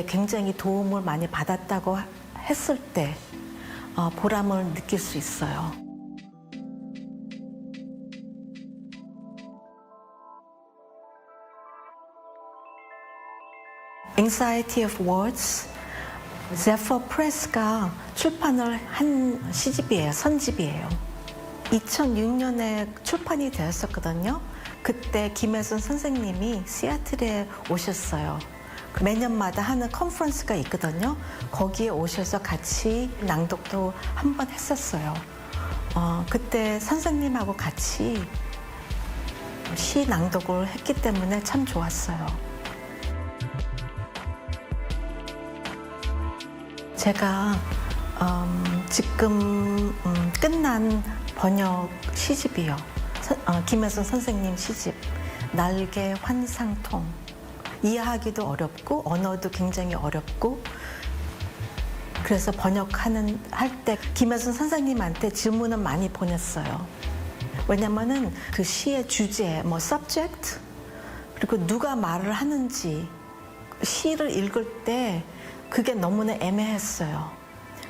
굉장히 도움을 많이 받았다고 했을 때 보람을 느낄 수 있어요. Anxiety of Words, 제퍼 프레스가 출판을 한 시집이에요. 선집이에요. 2006년에 출판이 되었었거든요. 그때 김혜순 선생님이 시애틀에 오셨어요. 매년마다 하는 컨퍼런스가 있거든요. 거기에 오셔서 같이 낭독도 한 번 했었어요. 그때 선생님하고 같이 시 낭독을 했기 때문에 참 좋았어요. 제가 지금 끝난 번역 시집이요. 김혜순 선생님 시집 날개 환상통. 이해하기도 어렵고 언어도 굉장히 어렵고 그래서 할 때 김혜순 선생님한테 질문을 많이 보냈어요. 왜냐면은 그 시의 주제, subject 그리고 누가 말을 하는지 시를 읽을 때 그게 너무나 애매했어요.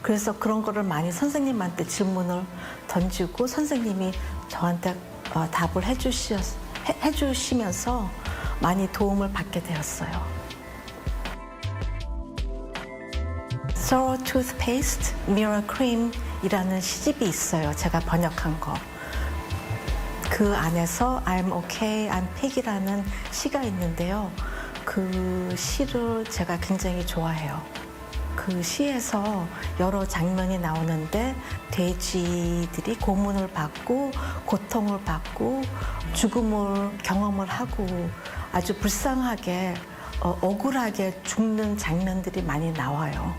그래서 그런 거를 많이 선생님한테 질문을 던지고 선생님이 저한테 답을 해주시면서 많이 도움을 받게 되었어요. Thorough Toothpaste, Mirror Cream 이라는 시집이 있어요. 제가 번역한 거. 그 안에서 I'm okay, I'm pig이라는 시가 있는데요. 그 시를 제가 굉장히 좋아해요. 그 시에서 여러 장면이 나오는데 돼지들이 고문을 받고 고통을 받고 죽음을 경험을 하고 아주 불쌍하게 억울하게 죽는 장면들이 많이 나와요.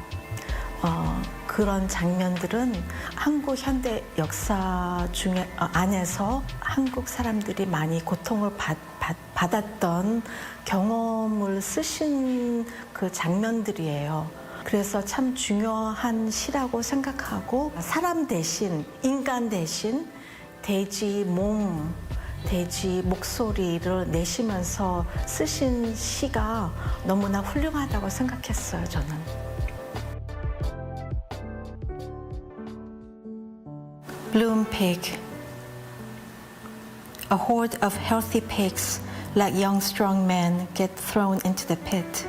그런 장면들은 한국 현대 역사 중에 안에서 한국 사람들이 많이 고통을 받았던 경험을 쓰신 그 장면들이에요. 그래서 참 중요한 시라고 생각하고 사람 대신 인간 대신 돼지 몸, 돼지 목소리를 내시면서 쓰신 시가 너무나 훌륭하다고 생각했어요, 저는. Bloom pig. A horde of healthy pigs, like young strong men, get thrown into the pit.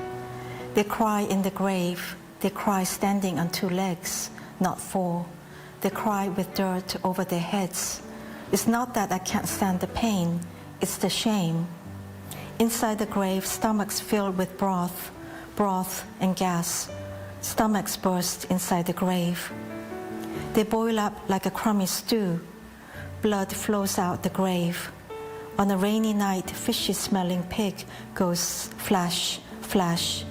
They cry in the grave. They cry standing on two legs, not four. They cry with dirt over their heads. It's not that I can't stand the pain, it's the shame. Inside the grave, stomachs filled with broth and gas. Stomachs burst inside the grave. They boil up like a crummy stew. Blood flows out the grave. On a rainy night, fishy-smelling pig goes flash, flash.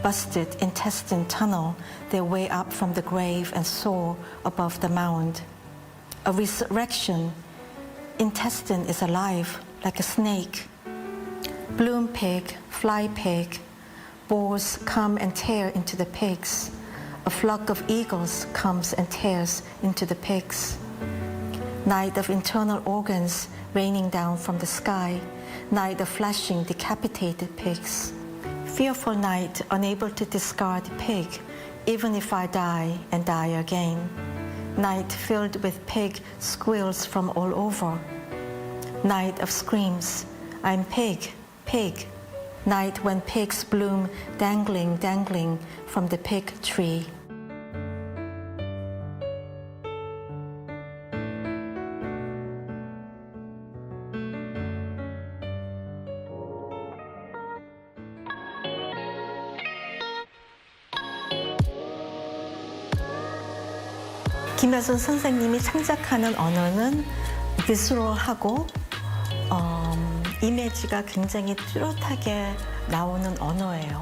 Busted intestine tunnel their way up from the grave and soar above the mound. A resurrection. Intestine is alive, like a snake. Bloom pig, fly pig. Boars come and tear into the pigs. A flock of eagles comes and tears into the pigs. Night of internal organs raining down from the sky. Night of flashing decapitated pigs. Fearful night, unable to discard pig, even if I die and die again. Night filled with pig squeals from all over. Night of screams, I'm pig, pig. Night when pigs bloom, dangling, dangling from the pig tree. 김혜순 선생님이 창작하는 언어는 비스럴하고 이미지가 굉장히 뚜렷하게 나오는 언어예요.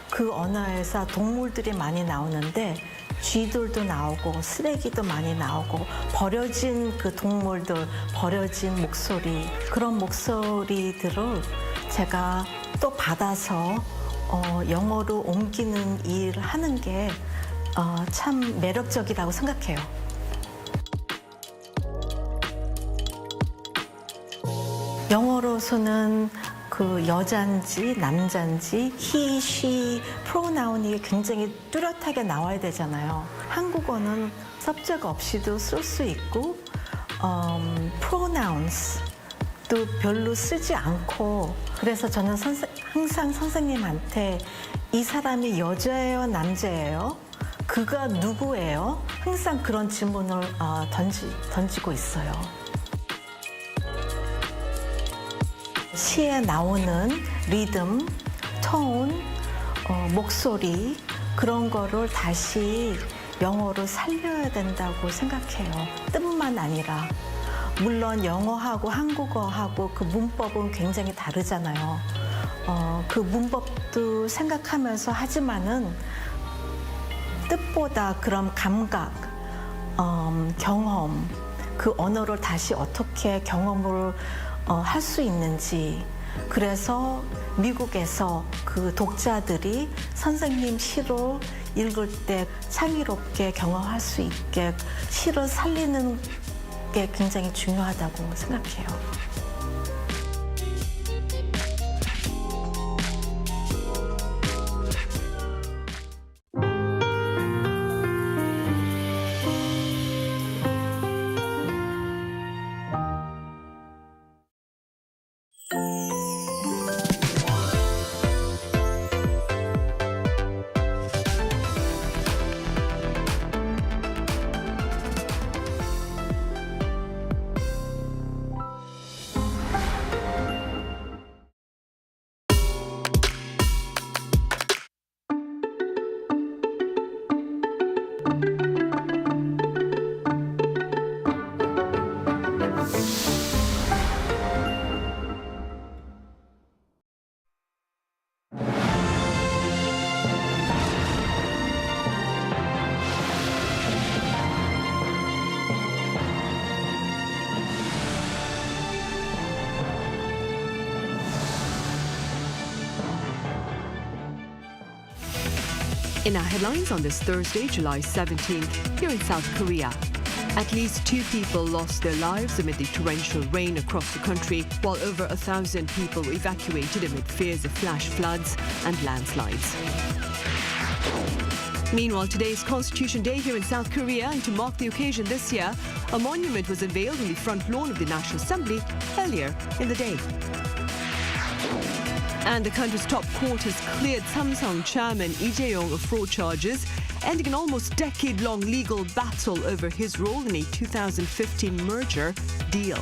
그 언어에서 동물들이 많이 나오는데 쥐들도 나오고 쓰레기도 많이 나오고 버려진 그 동물들, 버려진 목소리 그런 목소리들을 제가 또 받아서 영어로 옮기는 일을 하는 게 참 매력적이라고 생각해요. 영어로서는 그 여잔지 남잔지 he, she 프로나운이 굉장히 뚜렷하게 나와야 되잖아요. 한국어는 subject 없이도 쓸 수 있고 pronouns도 별로 쓰지 않고 그래서 저는 항상 선생님한테 이 사람이 여자예요, 남자예요? 그가 누구예요? 항상 그런 질문을 던지고 있어요. 시에 나오는 리듬, 톤, 목소리 그런 거를 다시 영어로 살려야 된다고 생각해요. 뜻만 아니라. 물론 영어하고 한국어하고 그 문법은 굉장히 다르잖아요. 그 문법도 생각하면서 하지만은 뜻보다 그런 감각, 경험, 그 언어를 다시 어떻게 경험을 할 수 있는지. 그래서 미국에서 그 독자들이 선생님 시를 읽을 때 창의롭게 경험할 수 있게 시를 살리는 게 굉장히 중요하다고 생각해요. In our headlines on this Thursday, July 17th, here in South Korea, at least 2 people lost their lives amid the torrential rain across the country, while over 1,000 people were evacuated amid fears of flash floods and landslides. Meanwhile, today is Constitution Day here in South Korea, and to mark the occasion this year, a monument was unveiled on the front lawn of the Nat'l Assembly earlier in the day. And the country's top court has cleared Samsung chairman Lee Jae Myung of fraud charges, ending an almost decade-long legal battle over his role in a 2015 merger deal.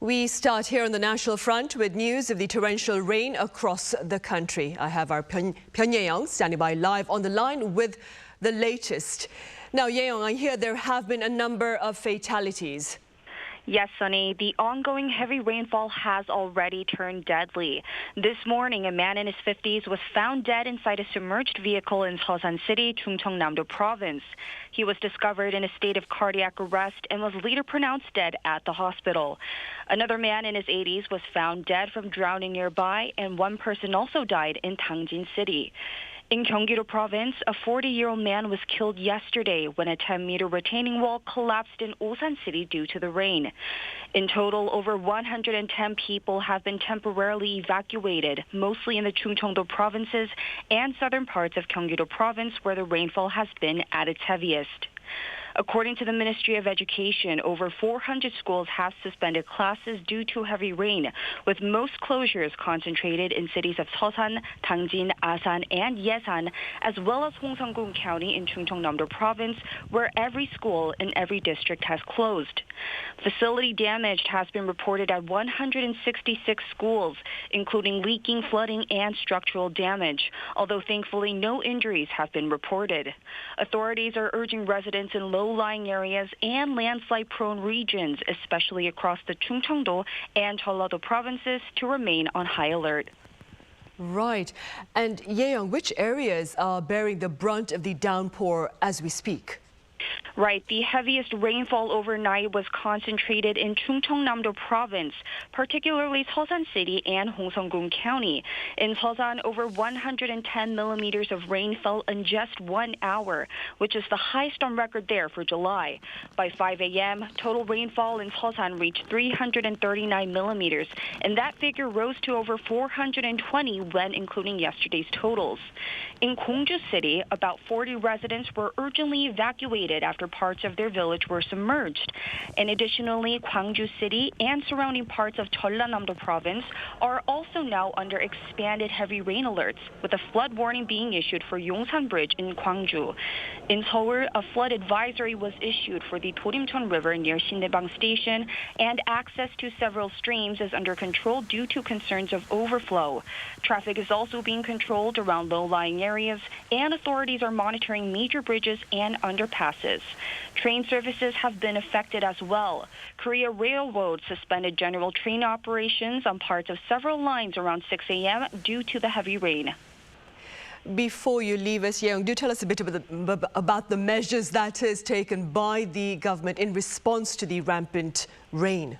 We start here on the national front with news of the torrential rain across the country. I have our Pyun Jae-young standing by live on the line with the latest. Now, Jae-young, I hear there have been a number of fatalities. Yes, Sunny, the ongoing heavy rainfall has already turned deadly. This morning, a man in his 50s was found dead inside a submerged vehicle in Seosan City, Chungcheongnam-do Province. He was discovered in a state of cardiac arrest and was later pronounced dead at the hospital. Another man in his 80s was found dead from drowning nearby, and one person also died in Tangjin City. In Gyeonggi-do Province, a 40-year-old man was killed yesterday when a 10-meter retaining wall collapsed in Osan City due to the rain. In total, over 110 people have been temporarily evacuated, mostly in the Chungcheongdo provinces and southern parts of Gyeonggi-do Province, where the rainfall has been at its heaviest. According to the Ministry of Education, over 400 schools have suspended classes due to heavy rain, with most closures concentrated in cities of Seosan, Tangjin, Asan, and Yesan, as well as Hongseong-gun County in Chungcheongnam-do Province, where every school in every district has closed. Facility damage has been reported at 166 schools, including leaking, flooding, and structural damage, although thankfully no injuries have been reported. Authorities are urging residents in low-lying areas and landslide-prone regions, especially across the Chungcheongdo and Jeollado provinces, to remain on high alert. Right. And Jae-young, which areas are bearing the brunt of the downpour as we speak? Right, the heaviest rainfall overnight was concentrated in Chungcheongnam-do province, particularly Seosan City and Hongseong-gung County. In Seosan, over 110 millimeters of rain fell in just 1 hour, which is the highest on record there for July. By 5 a.m., total rainfall in Seosan reached 339 millimeters, and that figure rose to over 420 when including yesterday's totals. In Gwangju City, about 40 residents were urgently evacuated after parts of their village were submerged. And additionally, Gwangju City and surrounding parts of Jeollanam-do province are also now under expanded heavy rain alerts, with a flood warning being issued for Yongsan Bridge in Gwangju. In Seoul, a flood advisory was issued for the Torimcheon River near Sindebang Station, and access to several streams is under control due to concerns of overflow. Traffic is also being controlled around low-lying areas, and authorities are monitoring major bridges and underpasses. Train services have been affected as well. Korea Railroad suspended general train operations on parts of several lines around 6 a.m. due to the heavy rain. Before you leave us, Yeung, do tell us a bit about the measures that is taken by the government in response to the rampant rain.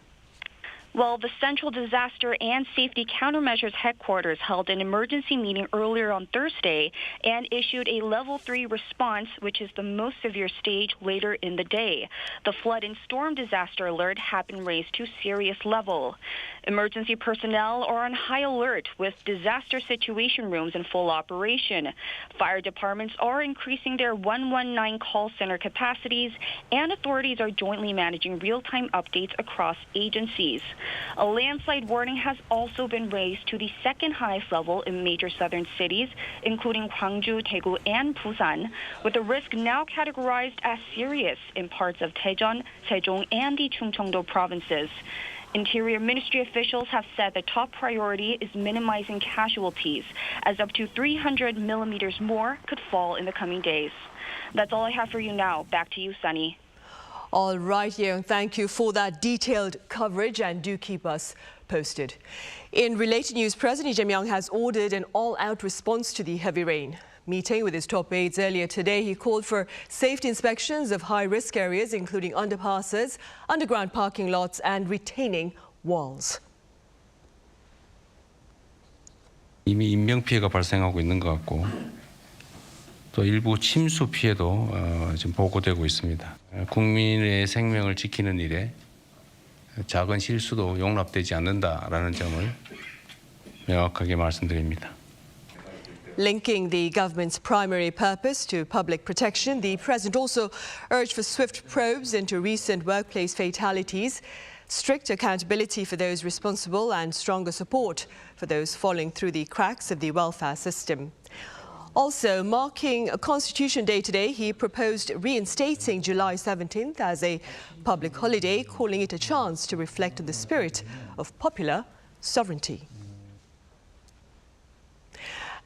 Well, the Central Disaster and Safety Countermeasures Headquarters held an emergency meeting earlier on Thursday and issued a Level 3 response, which is the most severe stage, later in the day. The flood and storm disaster alert had been raised to serious level. Emergency personnel are on high alert with disaster situation rooms in full operation. Fire departments are increasing their 119 call center capacities, and authorities are jointly managing real-time updates across agencies. A landslide warning has also been raised to the second highest level in major southern cities, including Gwangju, Daegu, and Busan, with the risk now categorized as serious in parts of Daejeon, Sejong, and the Chungcheongdo provinces. Interior Ministry officials have said the top priority is minimizing casualties, as up to 300 millimeters more could fall in the coming days. That's all I have for you now. Back to you, Sunny. All right, Yeung, thank you for that detailed coverage, and do keep us posted. In related news, President Lee Jae Myung has ordered an all-out response to the heavy rain. Meeting with his top aides earlier today, he called for safety inspections of high-risk areas, including underpasses, underground parking lots, and retaining walls. 이미 인명 피해가 발생하고 있는 것 같고, 또 일부 침수 피해도 지금 보고되고 있습니다. 국민의 생명을 지키는 일에 작은 실수도 용납되지 않는다라는 점을 명확하게 말씀드립니다. Linking the government's primary purpose to public protection, the president also urged for swift probes into recent workplace fatalities, strict accountability for those responsible, and stronger support for those falling through the cracks of the welfare system. Also, marking Constitution Day today, he proposed reinstating July 17th as a public holiday, calling it a chance to reflect on the spirit of popular sovereignty.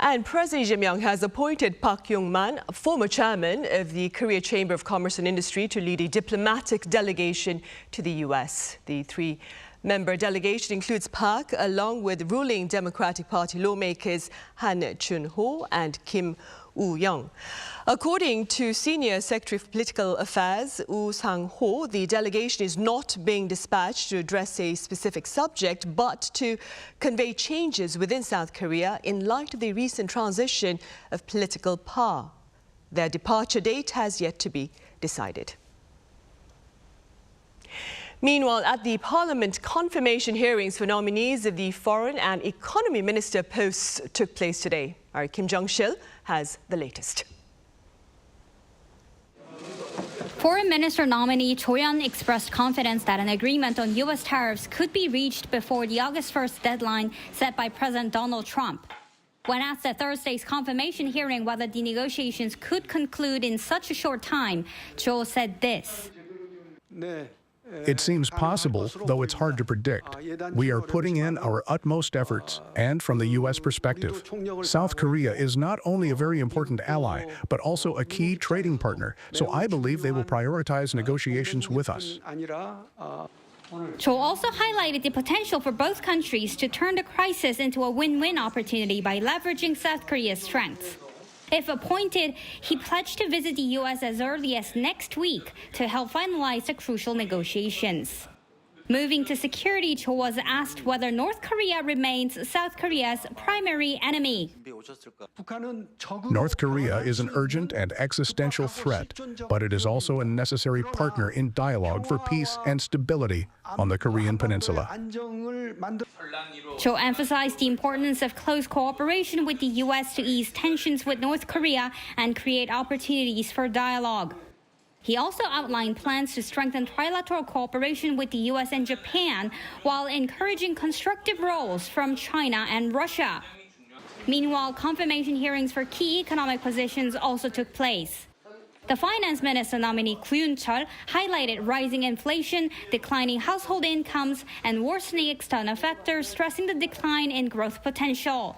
And President Lee Jae Myung has appointed Park Yong-man, former chairman of the Korea Chamber of Commerce and Industry, to lead a diplomatic delegation to the U.S. The three-member delegation includes Park, along with ruling Democratic Party lawmakers Han Chun-ho and Kim Woo-young. According to Senior Secretary for Political Affairs Woo Sang-ho, the delegation is not being dispatched to address a specific subject, but to convey changes within South Korea in light of the recent transition of political power. Their departure date has yet to be decided. Meanwhile, at the Parliament confirmation hearings for nominees of the Foreign and Economy Minister posts took place today. Our Kim Jong-sil has the latest. Foreign Minister nominee Cho Yeon expressed confidence that an agreement on U.S. tariffs could be reached before the August 1st deadline set by President Donald Trump. When asked at Thursday's confirmation hearing whether the negotiations could conclude in such a short time, Cho said this. It seems possible, though it's hard to predict. We are putting in our utmost efforts, and from the U.S. perspective, South Korea is not only a very important ally, but also a key trading partner, so I believe they will prioritize negotiations with us. Cho also highlighted the potential for both countries to turn the crisis into a win-win opportunity by leveraging South Korea's strengths. If appointed, he pledged to visit the U.S. as early as next week to help finalize the crucial negotiations. Moving to security, Cho was asked whether North Korea remains South Korea's primary enemy. North Korea is an urgent and existential threat, but it is also a necessary partner in dialogue for peace and stability on the Korean Peninsula. Cho emphasized the importance of close cooperation with the U.S. to ease tensions with North Korea and create opportunities for dialogue. He also outlined plans to strengthen trilateral cooperation with the U.S. and Japan while encouraging constructive roles from China and Russia. Meanwhile, confirmation hearings for key economic positions also took place. The finance minister nominee Koo Yoon-chol highlighted rising inflation, declining household incomes, and worsening external factors, stressing the decline in growth potential.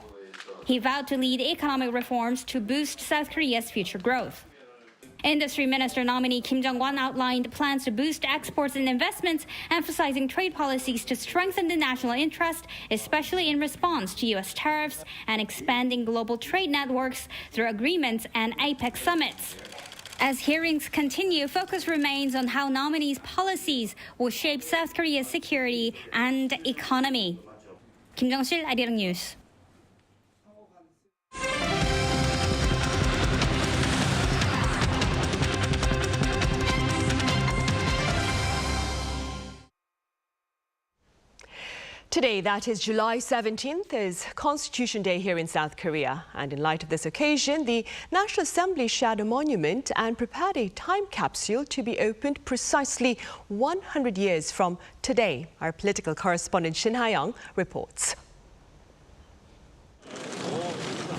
He vowed to lead economic reforms to boost South Korea's future growth. Industry Minister nominee Kim Jong-wan outlined plans to boost exports and investments, emphasizing trade policies to strengthen the national interest, especially in response to U.S. tariffs, and expanding global trade networks through agreements and APEC summits. As hearings continue, focus remains on how nominees' policies will shape South Korea's security and economy. Kim Jong-sil, Arirang News. Today, that is July 17th, is Constitution Day here in South Korea. And in light of this occasion, the National Assembly shared a monument and prepared a time capsule to be opened precisely 100 years from today. Our political correspondent Shin Ha-young reports.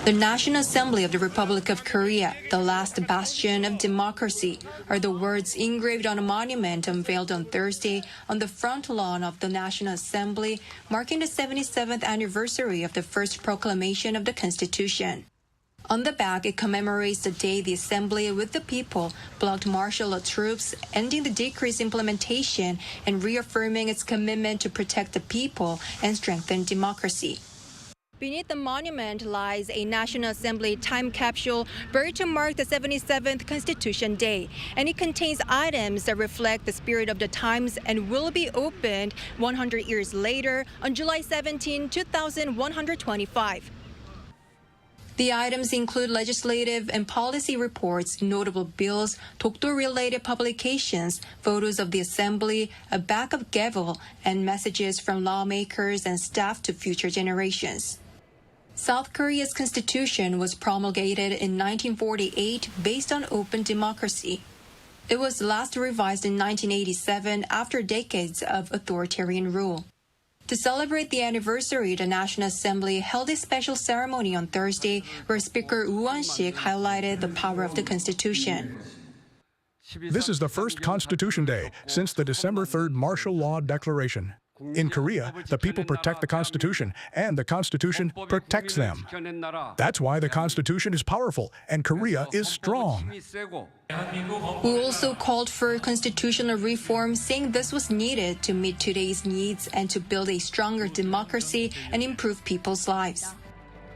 The National Assembly of the Republic of Korea, the last bastion of democracy, are the words engraved on a monument unveiled on Thursday on the front lawn of the National Assembly, marking the 77th anniversary of the first proclamation of the Constitution. On the back, it commemorates the day the Assembly with the people blocked martial law troops, ending the decree's implementation and reaffirming its commitment to protect the people and strengthen democracy. Beneath the monument lies a National Assembly time capsule buried to mark the 77th Constitution Day, and it contains items that reflect the spirit of the times and will be opened 100 years later on July 17, 2125. The items include legislative and policy reports, notable bills, Dokdo-related publications, photos of the Assembly, a back of gavel, and messages from lawmakers and staff to future generations. South Korea's constitution was promulgated in 1948 based on open democracy. It was last revised in 1987 after decades of authoritarian rule. To celebrate the anniversary, the National Assembly held a special ceremony on Thursday where Speaker Woo Won-sik highlighted the power of the Constitution. This is the first Constitution Day since the December 3rd Martial Law Declaration. In Korea, the people protect the Constitution, and the Constitution protects them. That's why the Constitution is powerful, and Korea is strong. Woo also called for constitutional reform, saying this was needed to meet today's needs and to build a stronger democracy and improve people's lives.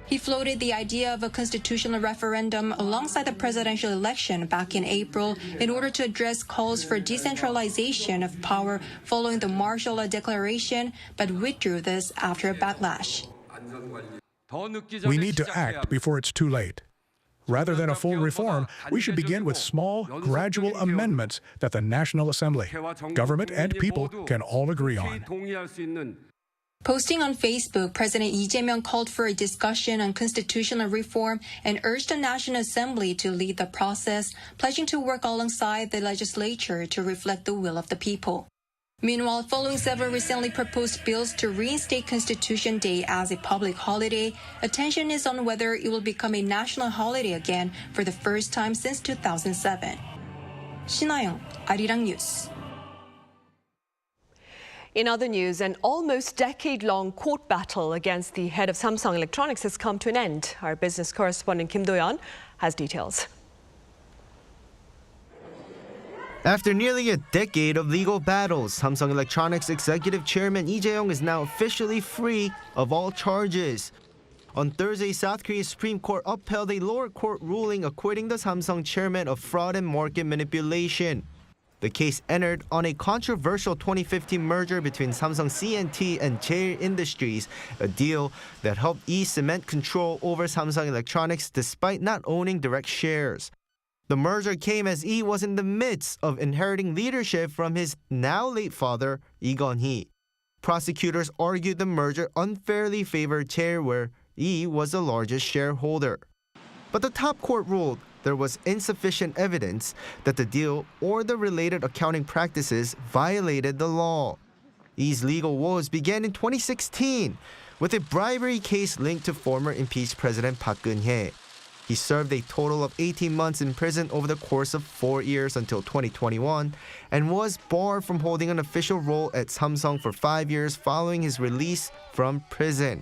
He floated the idea of a constitutional referendum alongside the presidential election back in April in order to address calls for decentralization of power following the martial law declaration, but withdrew this after a backlash. We need to act before it's too late. Rather than a full reform, we should begin with small, gradual amendments that the National Assembly, government, and people can all agree on. Posting on Facebook, President Lee Jae Myung called for a discussion on constitutional reform and urged the National Assembly to lead the process, pledging to work alongside the legislature to reflect the will of the people. Meanwhile, following several recently proposed bills to reinstate Constitution Day as a public holiday, attention is on whether it will become a national holiday again for the first time since 2007. Shin Ha-young, Arirang News. In other news, an almost decade-long court battle against the head of Samsung Electronics has come to an end. Our business correspondent Kim Do-yeon has details. After nearly a decade of legal battles, Samsung Electronics Executive Chairman Lee Jae Myung is now officially free of all charges. On Thursday, South Korea's Supreme Court upheld a lower court ruling acquitting the Samsung chairman of fraud and market manipulation. The case entered on a controversial 2015 merger between Samsung C&T and Jae Industries, a deal that helped ease cement control over Samsung Electronics despite not owning direct shares. The merger came as Lee was in the midst of inheriting leadership from his now late father, Lee Gun-hee. Prosecutors argued the merger unfairly favored Jae, where Lee was the largest shareholder. But the top court ruled there was insufficient evidence that the deal or the related accounting practices violated the law. Lee's legal woes began in 2016 with a bribery case linked to former impeached President Park Geun-hye. He served a total of 18 months in prison over the course of 4 years until 2021 and was barred from holding an official role at Samsung for 5 years following his release from prison.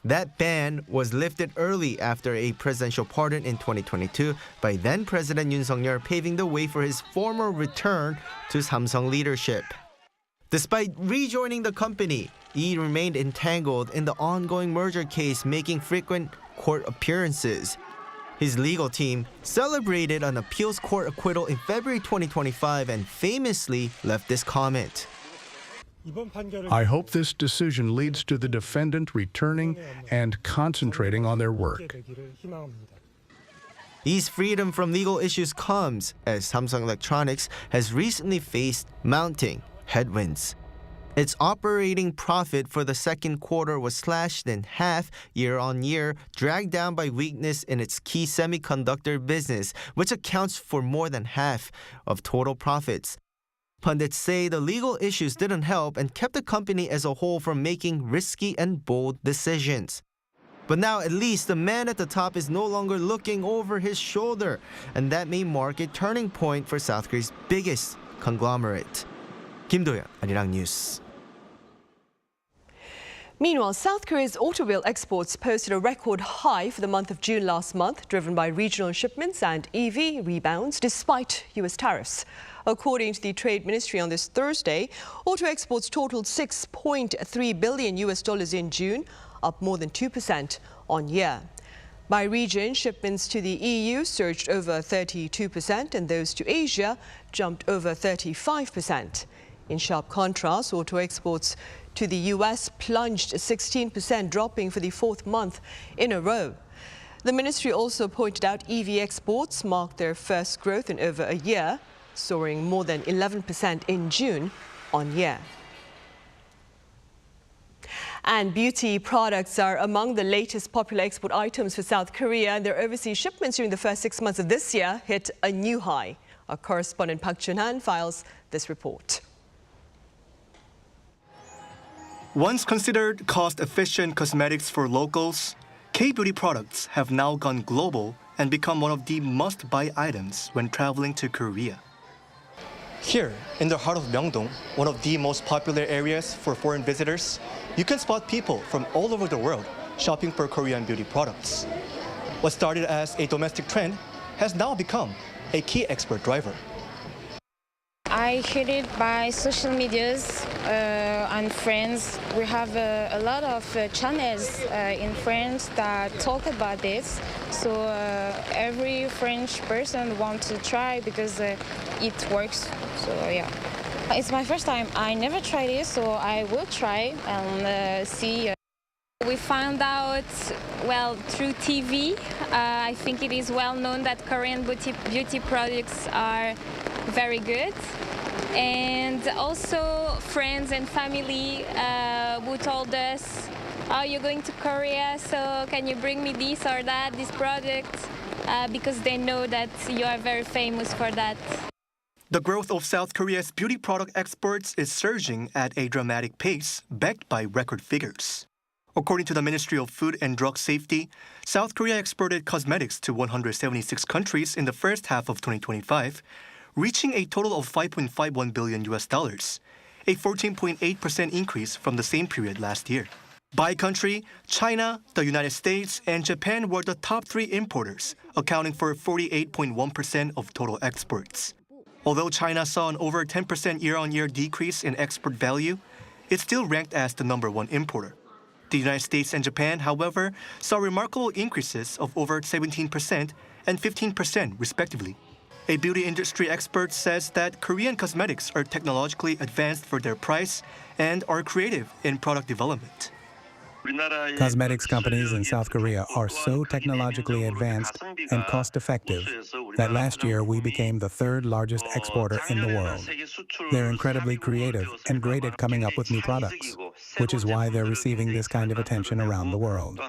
That ban was lifted early after a presidential pardon in 2022 by then-President Yoon Suk-yeol, paving the way for his formal return to Samsung leadership. Despite rejoining the company, Lee remained entangled in the ongoing merger case, making frequent court appearances. His legal team celebrated an appeals court acquittal in February 2025 and famously left this comment. I hope this decision leads to the defendant returning and concentrating on their work. Lee's freedom from legal issues comes as Samsung Electronics has recently faced mounting headwinds. Its operating profit for the second quarter was slashed in half year-on-year, dragged down by weakness in its key semiconductor business, which accounts for more than half of total profits. Pundits say the legal issues didn't help and kept the company as a whole from making risky and bold decisions. But now at least the man at the top is no longer looking over his shoulder, and that may mark a turning point for South Korea's biggest conglomerate. Kim Do-yeon, Arirang News. Meanwhile, South Korea's automobile exports posted a record high for the month of June last month, driven by regional shipments and EV rebounds despite U.S. tariffs. According to the Trade Ministry on this Thursday, auto exports totaled $6.3 billion in June, up more than 2% on year. By region, shipments to the EU surged over 32% and those to Asia jumped over 35%. In sharp contrast, auto exports to the US plunged 16%, dropping for the fourth month in a row. The ministry also pointed out EV exports marked their first growth in over a year, soaring more than 11% in June on year. And beauty products are among the latest popular export items for South Korea, and their overseas shipments during the first 6 months of this year hit a new high. Our correspondent Park Chun-han files this report. Once considered cost-efficient cosmetics for locals, K-beauty products have now gone global and become one of the must-buy items when traveling to Korea. Here, in the heart of Myeongdong, one of the most popular areas for foreign visitors, you can spot people from all over the world shopping for Korean beauty products. What started as a domestic trend has now become a key export driver. I heard it by social medias and friends. We have a lot of channels in France that talk about this. So every French person wants to try because it works. So yeah. It's my first time. I never tried it, so I will try and see. We found out, well, through TV. I think it is well known that Korean beauty products are very good. And also friends and family who told us, oh, you're going to Korea, so can you bring me this or that, this product? Because they know that you are very famous for that. The growth of South Korea's beauty product exports is surging at a dramatic pace, backed by record figures. According to the Ministry of Food and Drug Safety, South Korea exported cosmetics to 176 countries in the first half of 2025, reaching a total of $5.51 billion, a 14.8% increase from the same period last year. By country, China, the United States, and Japan were the top three importers, accounting for 48.1% of total exports. Although China saw an over 10% year-on-year decrease in export value, it still ranked as the #1 importer. The United States and Japan, however, saw remarkable increases of over 17% and 15% respectively. A beauty industry expert says that Korean cosmetics are technologically advanced for their price and are creative in product development. Cosmetics companies in South Korea are so technologically advanced and cost-effective that last year we became the third largest exporter in the world. They're incredibly creative and great at coming up with new products, which is why they're receiving this kind of attention around the world.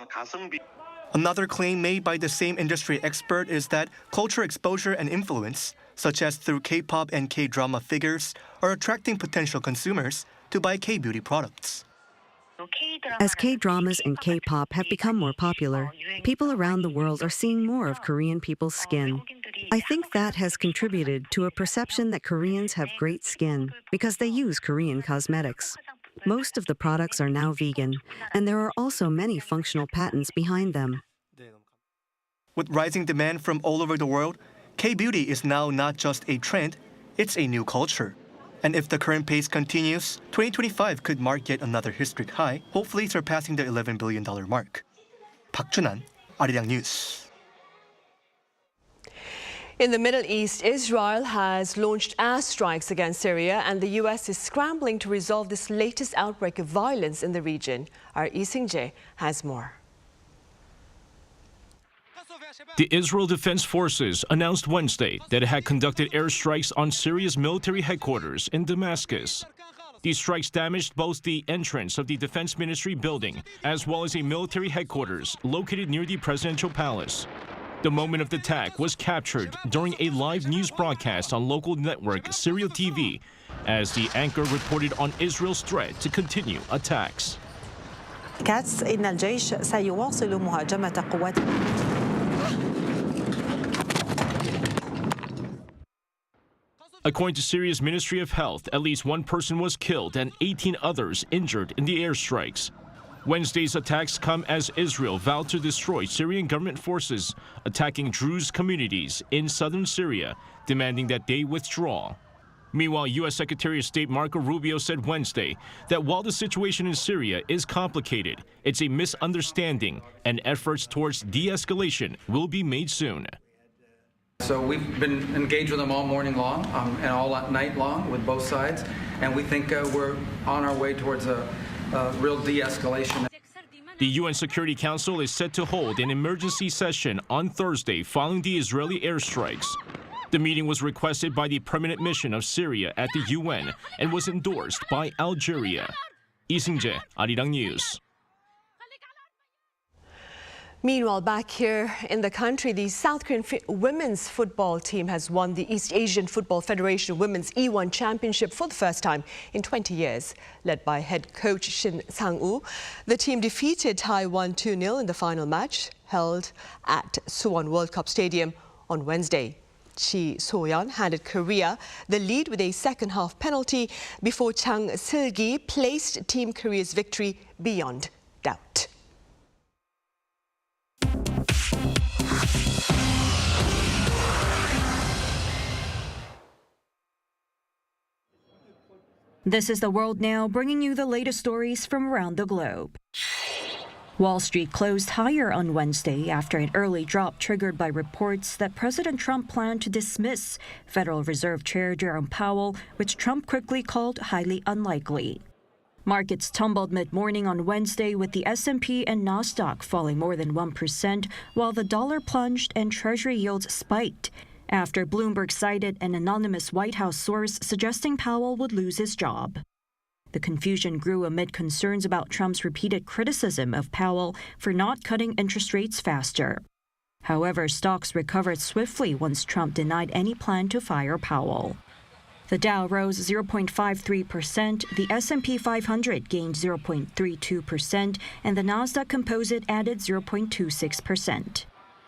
Another claim made by the same industry expert is that culture exposure and influence, such as through K-pop and K-drama figures, are attracting potential consumers to buy K-beauty products. As K-dramas and K-pop have become more popular, people around the world are seeing more of Korean people's skin. I think that has contributed to a perception that Koreans have great skin because they use Korean cosmetics. Most of the products are now vegan, and there are also many functional patents behind them. With rising demand from all over the world, K-beauty is now not just a trend, it's a new culture. And if the current pace continues, 2025 could mark yet another historic high, hopefully surpassing the $11 billion mark. Park Junan, Arirang News. In the Middle East, Israel has launched airstrikes against Syria, and the U.S. is scrambling to resolve this latest outbreak of violence in the region. Our Lee Jae has more. The Israel Defense Forces announced Wednesday that it had conducted airstrikes on Syria's military headquarters in Damascus. These strikes damaged both the entrance of the Defense Ministry building as well as a military headquarters located near the presidential palace. The moment of the attack was captured during a live news broadcast on local network Syria TV as the anchor reported on Israel's threat to continue attacks. إن الجيش سيواصل مهاجمة قوات. According to Syria's Ministry of Health, at least one person was killed and 18 others injured in the airstrikes. Wednesday's attacks come as Israel vowed to destroy Syrian government forces attacking Druze communities in southern Syria, demanding that they withdraw. Meanwhile, U.S. Secretary of State Marco Rubio said Wednesday that while the situation in Syria is complicated, it's a misunderstanding and efforts towards de-escalation will be made soon. So we've been engaged with them all morning long and all night long with both sides, and we think we're on our way towards a real de-escalation. The UN Security Council is set to hold an emergency session on Thursday following the Israeli airstrikes. The meeting was requested by the Permanent Mission of Syria at the UN and was endorsed by Algeria. Lee Jae, Arirang News. Meanwhile, back here in the country, the South Korean women's football team has won the East Asian Football Federation Women's E1 Championship for the first time in 20 years. Led by head coach Shin Sang-woo, the team defeated Taiwan 2-0 in the final match held at Suwon World Cup Stadium on Wednesday. Chi So-yeon handed Korea the lead with a second-half penalty before Chang Sil-gi placed Team Korea's victory beyond doubt. This is The World Now, bringing you the latest stories from around the globe. Wall Street closed higher on Wednesday after an early drop triggered by reports that President Trump planned to dismiss Federal Reserve Chair Jerome Powell, which Trump quickly called highly unlikely. Markets tumbled mid-morning on Wednesday with the S&P and Nasdaq falling more than 1%, while the dollar plunged and Treasury yields spiked after Bloomberg cited an anonymous White House source suggesting Powell would lose his job. The confusion grew amid concerns about Trump's repeated criticism of Powell for not cutting interest rates faster. However, stocks recovered swiftly once Trump denied any plan to fire Powell. The Dow rose 0.53%, the S&P 500 gained 0.32%, and the Nasdaq Composite added 0.26%.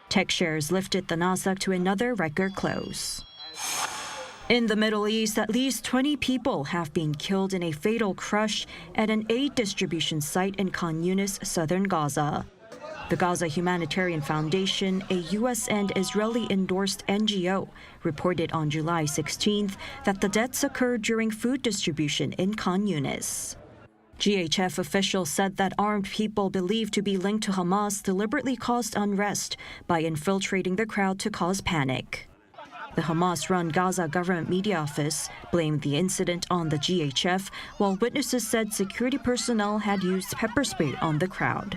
Tech shares lifted the Nasdaq to another record close. In the Middle East, at least 20 people have been killed in a fatal crush at an aid distribution site in Khan Yunis, southern Gaza. The Gaza Humanitarian Foundation, a U.S. and Israeli-endorsed NGO, reported on July 16th that the deaths occurred during food distribution in Khan Yunis. GHF officials said that armed people believed to be linked to Hamas deliberately caused unrest by infiltrating the crowd to cause panic. The Hamas-run Gaza government media office blamed the incident on the GHF, while witnesses said security personnel had used pepper spray on the crowd.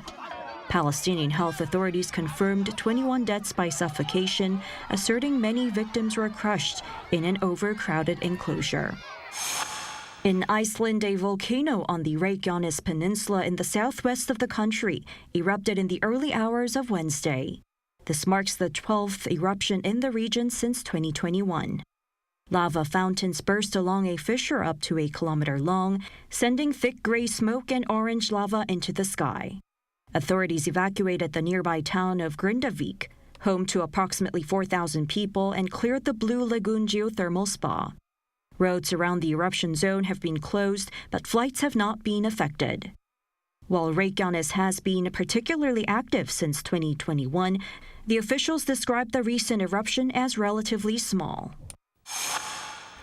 Palestinian health authorities confirmed 21 deaths by suffocation, asserting many victims were crushed in an overcrowded enclosure. In Iceland, a volcano on the Reykjanes Peninsula in the southwest of the country erupted in the early hours of Wednesday. This marks the 12th eruption in the region since 2021. Lava fountains burst along a fissure up to a kilometer long, sending thick gray smoke and orange lava into the sky. Authorities evacuated the nearby town of Grindavik, home to approximately 4,000 people, and cleared the Blue Lagoon geothermal spa. Roads around the eruption zone have been closed, but flights have not been affected. While Reykjanes has been particularly active since 2021, the officials described the recent eruption as relatively small.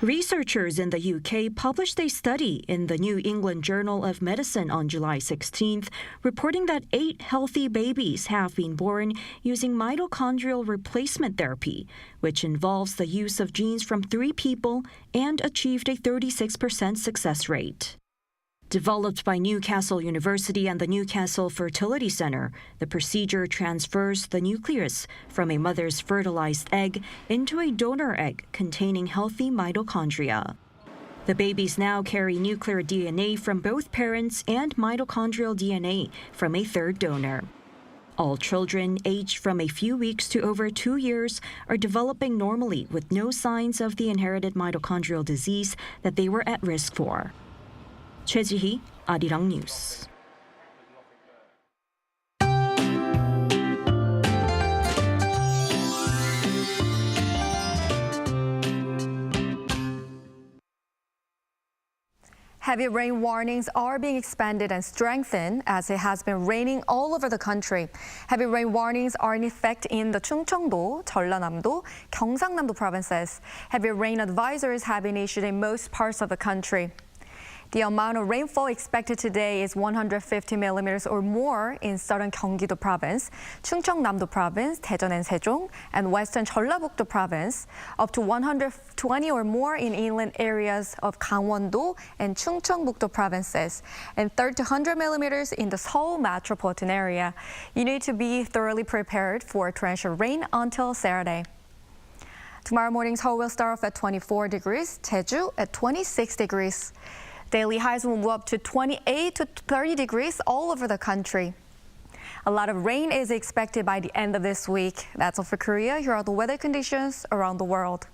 Researchers in the UK published a study in the New England Journal of Medicine on July 16th, reporting that 8 healthy babies have been born using mitochondrial replacement therapy, which involves the use of genes from 3 people and achieved a 36% success rate. Developed by Newcastle University and the Newcastle Fertility Center, the procedure transfers the nucleus from a mother's fertilized egg into a donor egg containing healthy mitochondria. The babies now carry nuclear DNA from both parents and mitochondrial DNA from a third donor. All children aged from a few weeks to over 2 years are developing normally with no signs of the inherited mitochondrial disease that they were at risk for. 최지희, 아리랑 뉴스. Heavy rain warnings are being expanded and strengthened as it has been raining all over the country. Heavy rain warnings are in effect in the 충청도, 전라남도, 경상남도 provinces. Heavy rain advisories have been issued in most parts of the country. The amount of rainfall expected today is 150 millimeters or more in southern Gyeonggi-do province, 충청남도 province, Daejeon and Sejong, and western Jeollabuk-do province, up to 120 or more in inland areas of Gangwon-do and Chungcheongbuk-do provinces, and 30 to 100 millimeters in the Seoul metropolitan area. You need to be thoroughly prepared for torrential rain until Saturday. Tomorrow morning, Seoul will start off at 24 degrees, Jeju at 26 degrees. Daily highs will move up to 28 to 30 degrees all over the country. A lot of rain is expected by the end of this week. That's all for Korea. Here are the weather conditions around the world.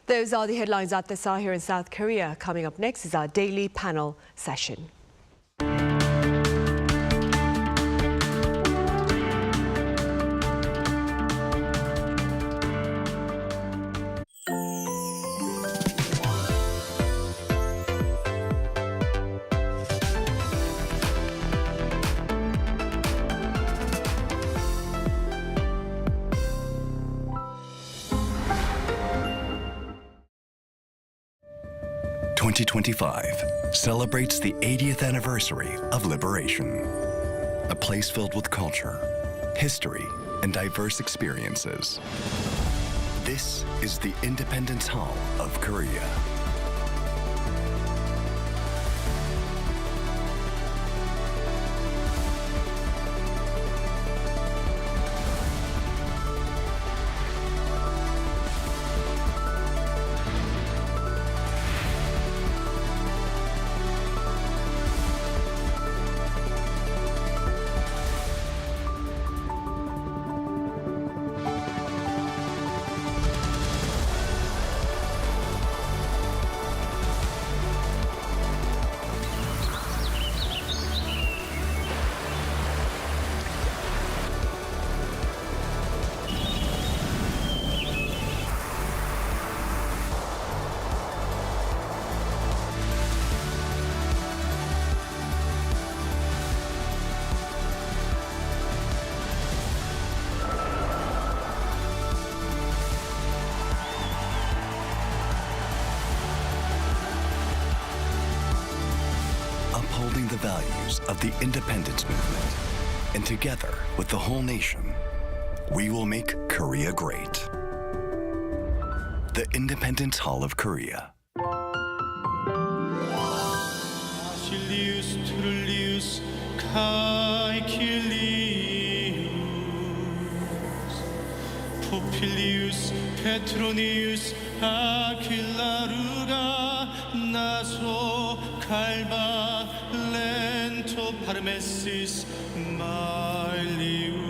Those are the headlines at this hour here in South Korea. Coming up next is our daily panel session. "2025 celebrates the 80th anniversary of liberation. A place filled with culture, history, and diverse experiences. This is the Independence Hall of Korea. upholding the values of the independence movement. And together with the whole nation, we will make Korea great. The Independence Hall of Korea. Popilius, Petronius, Aquilaruga, Naso, Calba, Lento, Parmesis, Mailiu.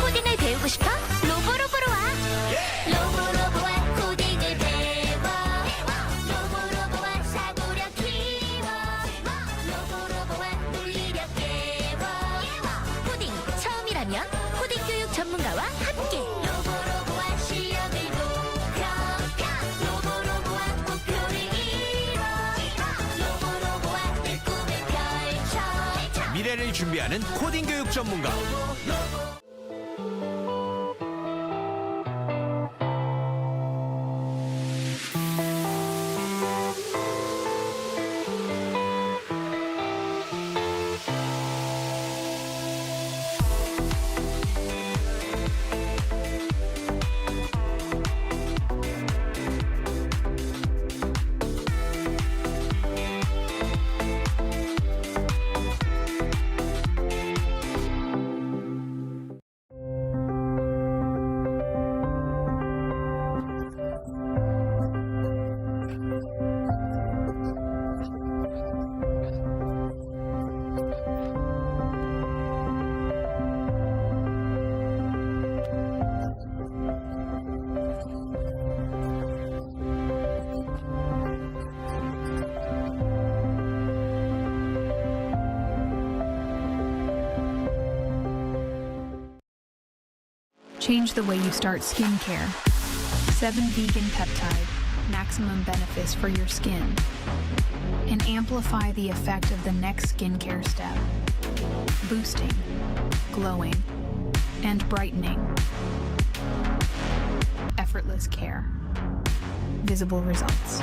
코딩을 배우고 싶어? 로보로보로 와! 로보로보와 코딩을 배워 로보로보와 사고력 키워 로보로보와 논리력 깨워 코딩 처음이라면 코딩 교육 전문가와 함께 로보로보와 시험을 목표 로보로보와 목표를 이뤄 로보로보와 내 꿈을 펼쳐 미래를 준비하는 코딩 교육 전문가. Change the way you start skincare. 7 vegan peptide, maximum benefits for your skin. And amplify the effect of the next skincare step. Boosting, glowing, and brightening. Effortless care. Visible results.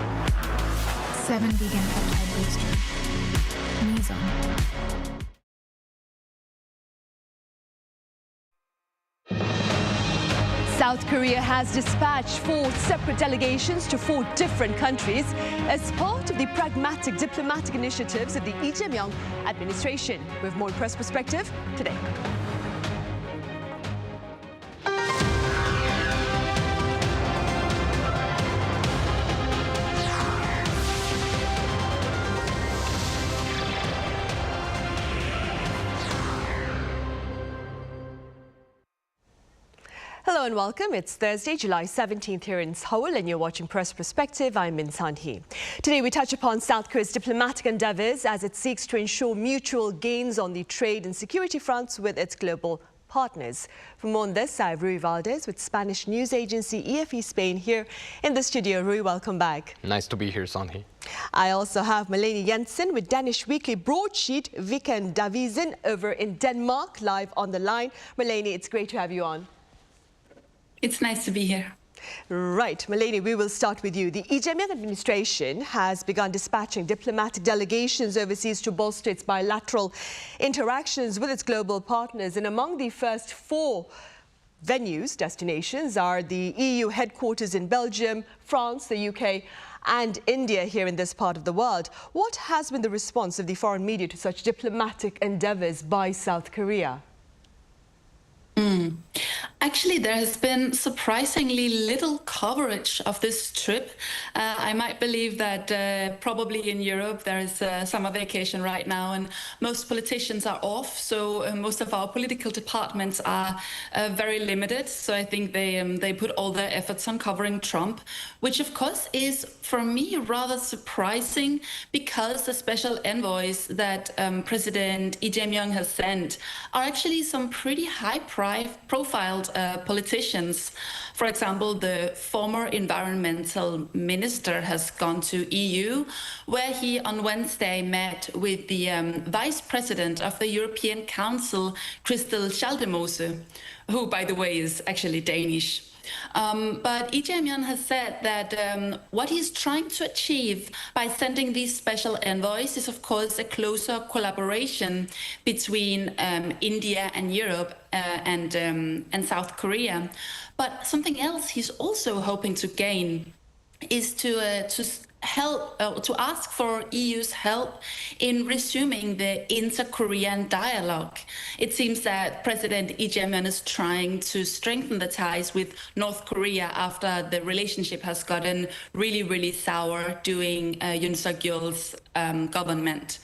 7 vegan peptide booster. Mizone. South Korea has dispatched 4 separate delegations to 4 different countries as part of the pragmatic diplomatic initiatives of the Lee Jae Myung administration. We have more press perspective today. Hello and welcome. It's Thursday, July 17th here in Seoul, and you're watching Press Perspective. I'm Min San-hee. Today we touch upon South Korea's diplomatic endeavors as it seeks to ensure mutual gains on the trade and security fronts with its global partners. For more on this, I have Rui Valdez with Spanish news agency EAFF Spain here in the studio. Rui, welcome back. Nice to be here, San-hee. I also have Melanie Jensen with Danish weekly broadsheet Weekend Davisen over in Denmark, live on the line. Melanie, it's great to have you on. It's nice to be here. Right. Melanie, we will start with you. The Lee Jae Myung administration has begun dispatching diplomatic delegations overseas to bolster its bilateral interactions with its global partners. And among the first 4 destinations are the EU headquarters in Belgium, France, the UK and India here in this part of the world. What has been the response of the foreign media to such diplomatic endeavors by South Korea? Actually, there has been surprisingly little coverage of this trip. I might believe that probably in Europe there is summer vacation right now and most politicians are off, so most of our political departments are very limited. So I think they put all their efforts on covering Trump, which of course is for me rather surprising because the special envoys that President Lee Jae Myung has sent are actually some pretty high-profile politicians. For example, the former environmental minister has gone to EU, where he on Wednesday met with the vice president of the European Council, Christel Schaldemose, who, by the way, is actually Danish. But Lee Jae Myung has said that what he's trying to achieve by sending these special envoys is, of course, a closer collaboration between India and Europe and South Korea. But something else he's also hoping to gain is to ask for EU's help in resuming the inter-Korean dialogue. It seems that President Lee Jae Myung is trying to strengthen the ties with North Korea after the relationship has gotten really, really sour during Yoon Suk-yeol's government.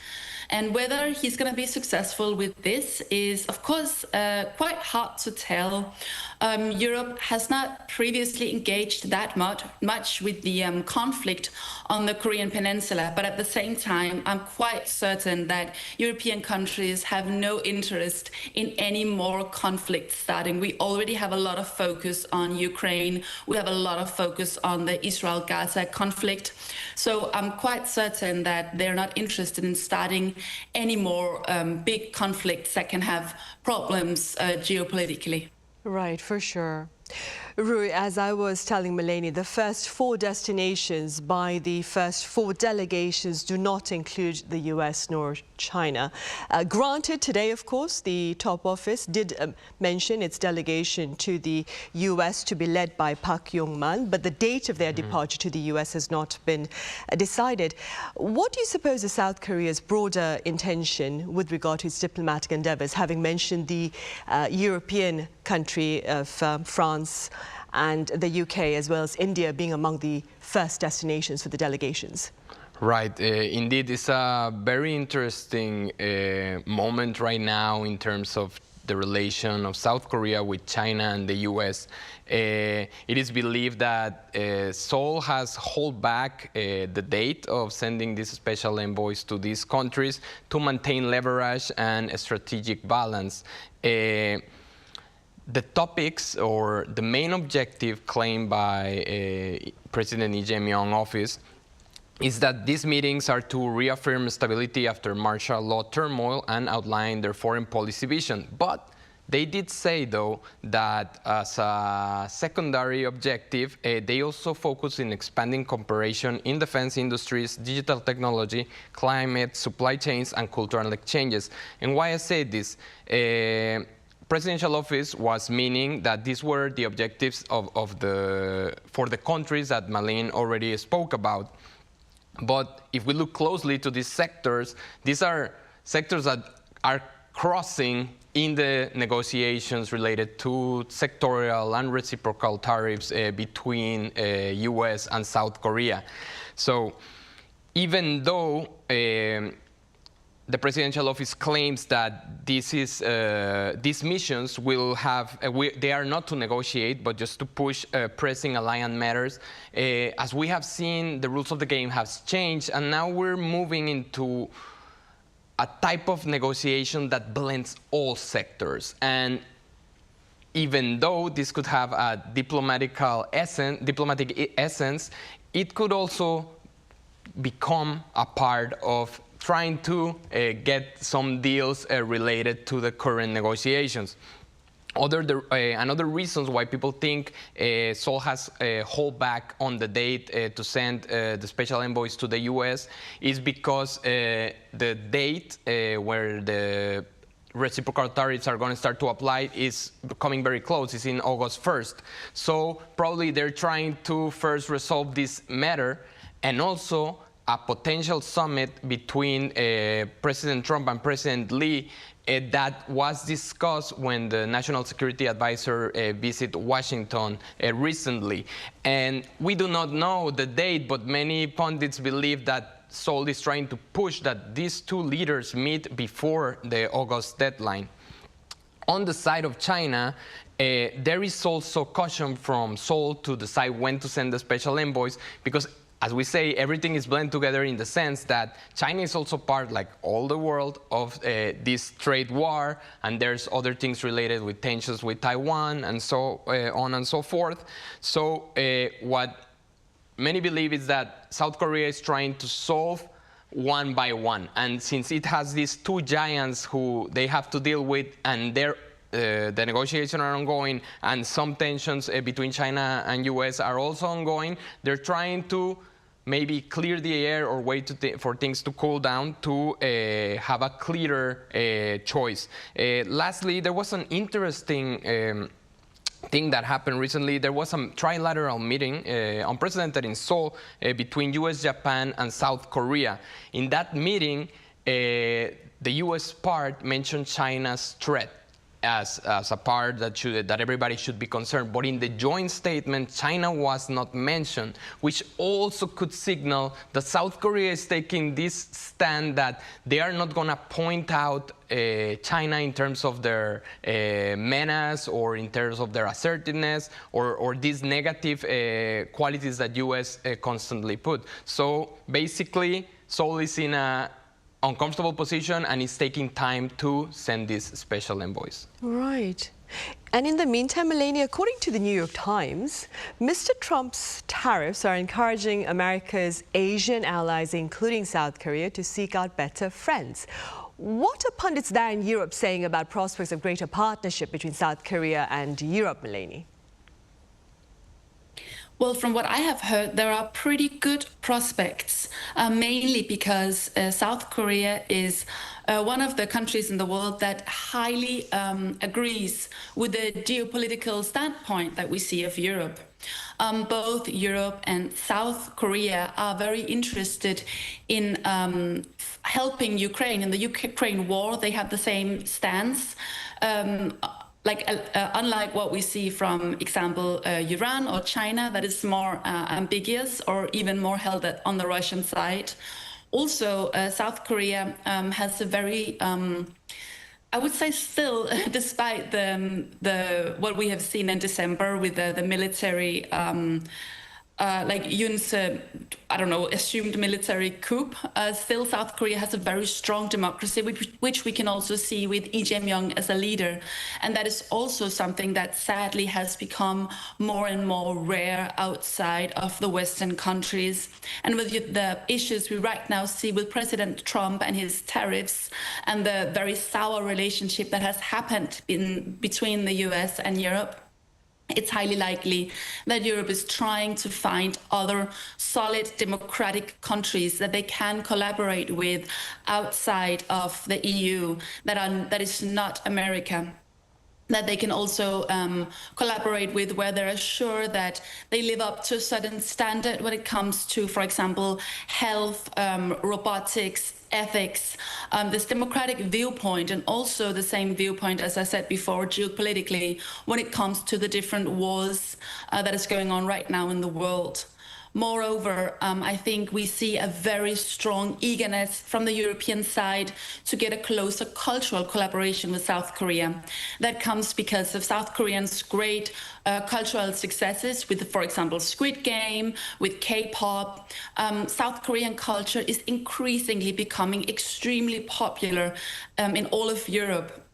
And whether he's going to be successful with this is, of course, quite hard to tell. Europe has not previously engaged that much with the conflict on the Korean Peninsula, but at the same time, I'm quite certain that European countries have no interest in any more conflict starting. We already have a lot of focus on Ukraine. We have a lot of focus on the Israel-Gaza conflict. So I'm quite certain that they're not interested in starting any more big conflicts that can have problems geopolitically. Right, for sure. Rui, as I was telling Melanie, the first 4 destinations by the first 4 delegations do not include the US nor China. Granted, today, of course, the top office did mention its delegation to the US to be led by Park Yong-man, but the date of their departure to the US has not been decided. What do you suppose is South Korea's broader intention with regard to its diplomatic endeavors, having mentioned the European country of France and the UK, as well as India, being among the first destinations for the delegations? Right. Indeed, it's a very interesting moment right now in terms of the relation of South Korea with China and the US. It is believed that Seoul has held back the date of sending these special envoys to these countries to maintain leverage and a strategic balance. The topics or the main objective claimed by President Lee Jae Myung office is that these meetings are to reaffirm stability after martial law turmoil and outline their foreign policy vision. But they did say, though, that as a secondary objective, they also focus in expanding cooperation in defense industries, digital technology, climate, supply chains, and cultural exchanges. And why I say this? Presidential office was meaning that these were the objectives for the countries that Malin already spoke about. But if we look closely to these are sectors that are crossing in the negotiations related to sectorial and reciprocal tariffs between US and South Korea. So even though the presidential office claims that these missions will have, they are not to negotiate, but just to push pressing alliance matters. As we have seen, the rules of the game have changed, and now we're moving into a type of negotiation that blends all sectors. And even though this could have a diplomatic essence, it could also become a part of trying to get some deals related to the current negotiations. Another reasons why people think Seoul has hold back on the date to send the special envoys to the US is because the date where the reciprocal tariffs are going to start to apply is coming very close. It's in August 1st. So probably they're trying to first resolve this matter and also a potential summit between President Trump and President Lee that was discussed when the National Security Advisor visited Washington recently. And we do not know the date, but many pundits believe that Seoul is trying to push that these two leaders meet before the August deadline. On the side of China, there is also caution from Seoul to decide when to send the special envoys, because as we say, everything is blended together in the sense that China is also part, like all the world, of this trade war, and there's other things related with tensions with Taiwan and so on and so forth. So what many believe is that South Korea is trying to solve one by one. And since it has these two giants who they have to deal with, and the negotiations are ongoing, and some tensions between China and US are also ongoing, they're trying to maybe clear the air or wait for things to cool down to have a clearer choice. Lastly, there was an interesting thing that happened recently. There was a trilateral meeting unprecedented in Seoul between US, Japan, and South Korea. In that meeting, the US part mentioned China's threat as a part that everybody should be concerned. But in the joint statement, China was not mentioned, which also could signal that South Korea is taking this stand that they are not going to point out China in terms of their menace or in terms of their assertiveness or these negative qualities that U.S. constantly put. So basically, Seoul is in a uncomfortable position and is taking time to send these special envoys. Right. And in the meantime, Melanie, according to the New York Times, Mr. Trump's tariffs are encouraging America's Asian allies, including South Korea, to seek out better friends. What are pundits there in Europe saying about prospects of greater partnership between South Korea and Europe, Melanie? Well, from what I have heard, there are pretty good prospects, mainly because South Korea is one of the countries in the world that highly agrees with the geopolitical standpoint that we see of Europe. Both Europe and South Korea are very interested in helping Ukraine. In the Ukraine war, they have the same stance. Unlike what we see from example Iran or China, that is more ambiguous or even more held on the Russian side. Also, South Korea has a very, I would say still, despite what we have seen in December with the military, like Yoon's, assumed military coup, still South Korea has a very strong democracy, which we can also see with Lee Jae Myung as a leader. And that is also something that sadly has become more and more rare outside of the Western countries. And with the issues we right now see with President Trump and his tariffs and the very sour relationship that has happened between the US and Europe, it's highly likely that Europe is trying to find other solid democratic countries that they can collaborate with outside of the EU that is not America, that they can also collaborate with, where they're sure that they live up to a certain standard when it comes to, for example, health, robotics, ethics, this democratic viewpoint, and also the same viewpoint, as I said before, geopolitically, when it comes to the different wars that is going on right now in the world. Moreover, I think we see a very strong eagerness from the European side to get a closer cultural collaboration with South Korea. That comes because of South Koreans' great cultural successes with, for example, Squid Game, with K-pop. South Korean culture is increasingly becoming extremely popular in all of Europe.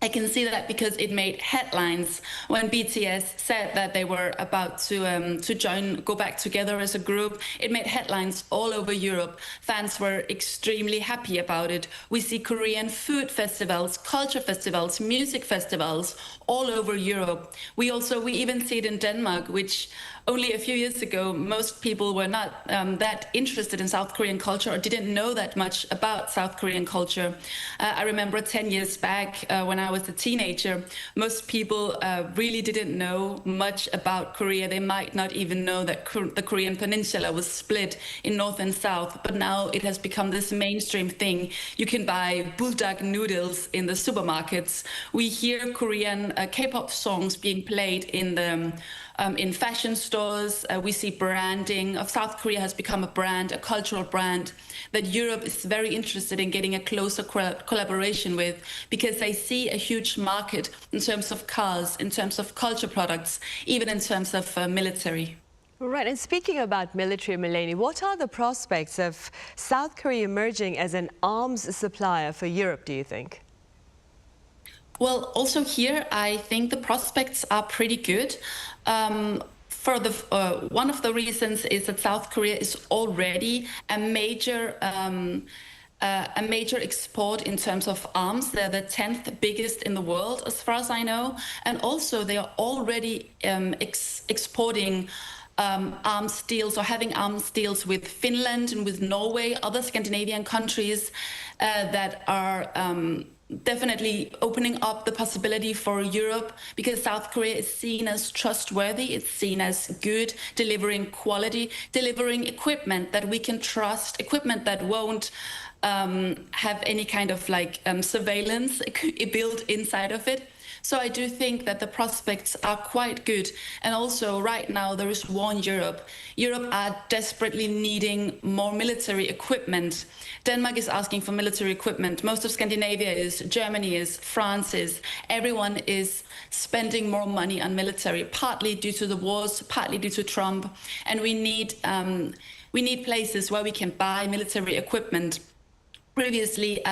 I can see that because it made headlines when BTS said that they were about to go back together as a group. It made headlines all over Europe. Fans were extremely happy about it. We see Korean food festivals, culture festivals, music festivals all over Europe. We even see it in Denmark, which only a few years ago, most people were not that interested in South Korean culture or didn't know that much about South Korean culture. I remember 10 years back when I I was a teenager, most people really didn't know much about Korea. They might not even know that the Korean peninsula was split in north and south, but now it has become this mainstream thing. You can buy buldak noodles in the supermarkets. We hear Korean K-pop songs being played in fashion stores. We see branding of South Korea has become a brand, a cultural brand that Europe is very interested in getting a closer collaboration with, because they see a huge market in terms of cars, in terms of culture products, even in terms of military. Right, and speaking about military, Melanie, what are the prospects of South Korea emerging as an arms supplier for Europe, do you think? Well, also here, I think the prospects are pretty good. One of the reasons is that South Korea is already a major export in terms of arms. They're the 10th biggest in the world, as far as I know. And also they are already exporting arms deals or having arms deals with Finland and with Norway, other Scandinavian countries that are definitely opening up the possibility for Europe, because South Korea is seen as trustworthy, it's seen as good, delivering quality, delivering equipment that we can trust, equipment that won't have any kind of surveillance built inside of it. So I do think that the prospects are quite good. And also right now there is war in Europe. Europe are desperately needing more military equipment. Denmark is asking for military equipment. Most of Scandinavia is, Germany is, France is. Everyone is spending more money on military, partly due to the wars, partly due to Trump. And we need places where we can buy military equipment. Previously,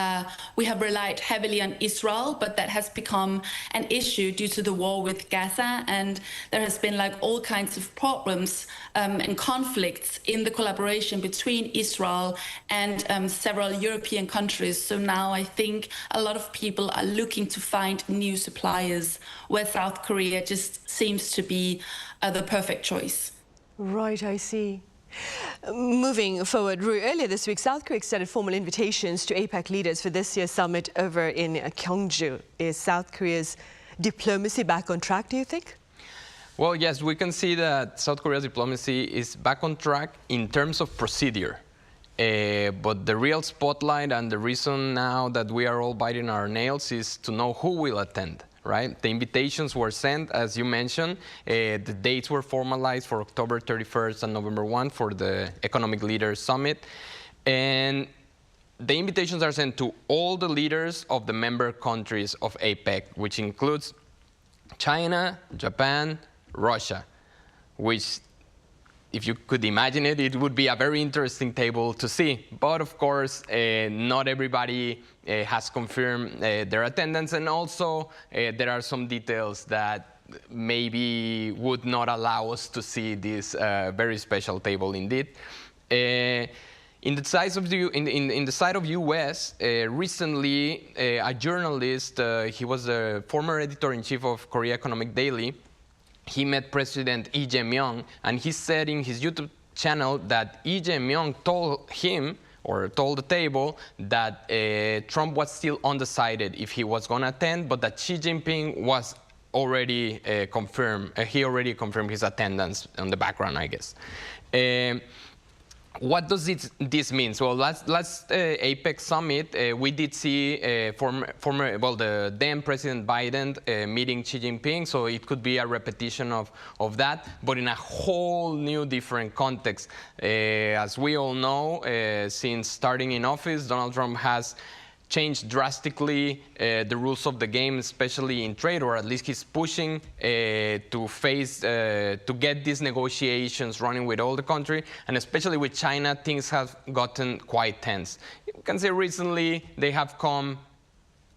we have relied heavily on Israel, but that has become an issue due to the war with Gaza, and there has been all kinds of problems and conflicts in the collaboration between Israel and several European countries. So now I think a lot of people are looking to find new suppliers, where South Korea just seems to be the perfect choice. Right, I see. Moving forward, Rui, earlier this week, South Korea extended formal invitations to APEC leaders for this year's summit over in Gyeongju. Is South Korea's diplomacy back on track, do you think? Well, yes, we can see that South Korea's diplomacy is back on track in terms of procedure. But the real spotlight and the reason now that we are all biting our nails is to know who will attend. Right? The invitations were sent, as you mentioned. The dates were formalized for October 31st and November 1 for the Economic Leaders Summit. And the invitations are sent to all the leaders of the member countries of APEC, which includes China, Japan, Russia, which, if you could imagine it, it would be a very interesting table to see. But of course, not everybody has confirmed their attendance, and also there are some details that maybe would not allow us to see this very special table indeed. In the side of U.S., recently a journalist, he was the former editor-in-chief of Korea Economic Daily, he met President Lee Jae Myung, and he said in his YouTube channel that Lee Jae Myung told him, or told the table, that Trump was still undecided if he was going to attend, but that Xi Jinping was already confirmed. He already confirmed his attendance on the background, I guess. What does this mean? So last APEC summit, we did see the then President Biden meeting Xi Jinping, so it could be a repetition of that, but in a whole new different context. As we all know, since starting in office, Donald Trump has changed drastically the rules of the game, especially in trade, or at least he's pushing to get these negotiations running with all the country, and especially with China, things have gotten quite tense. You can say recently they have come,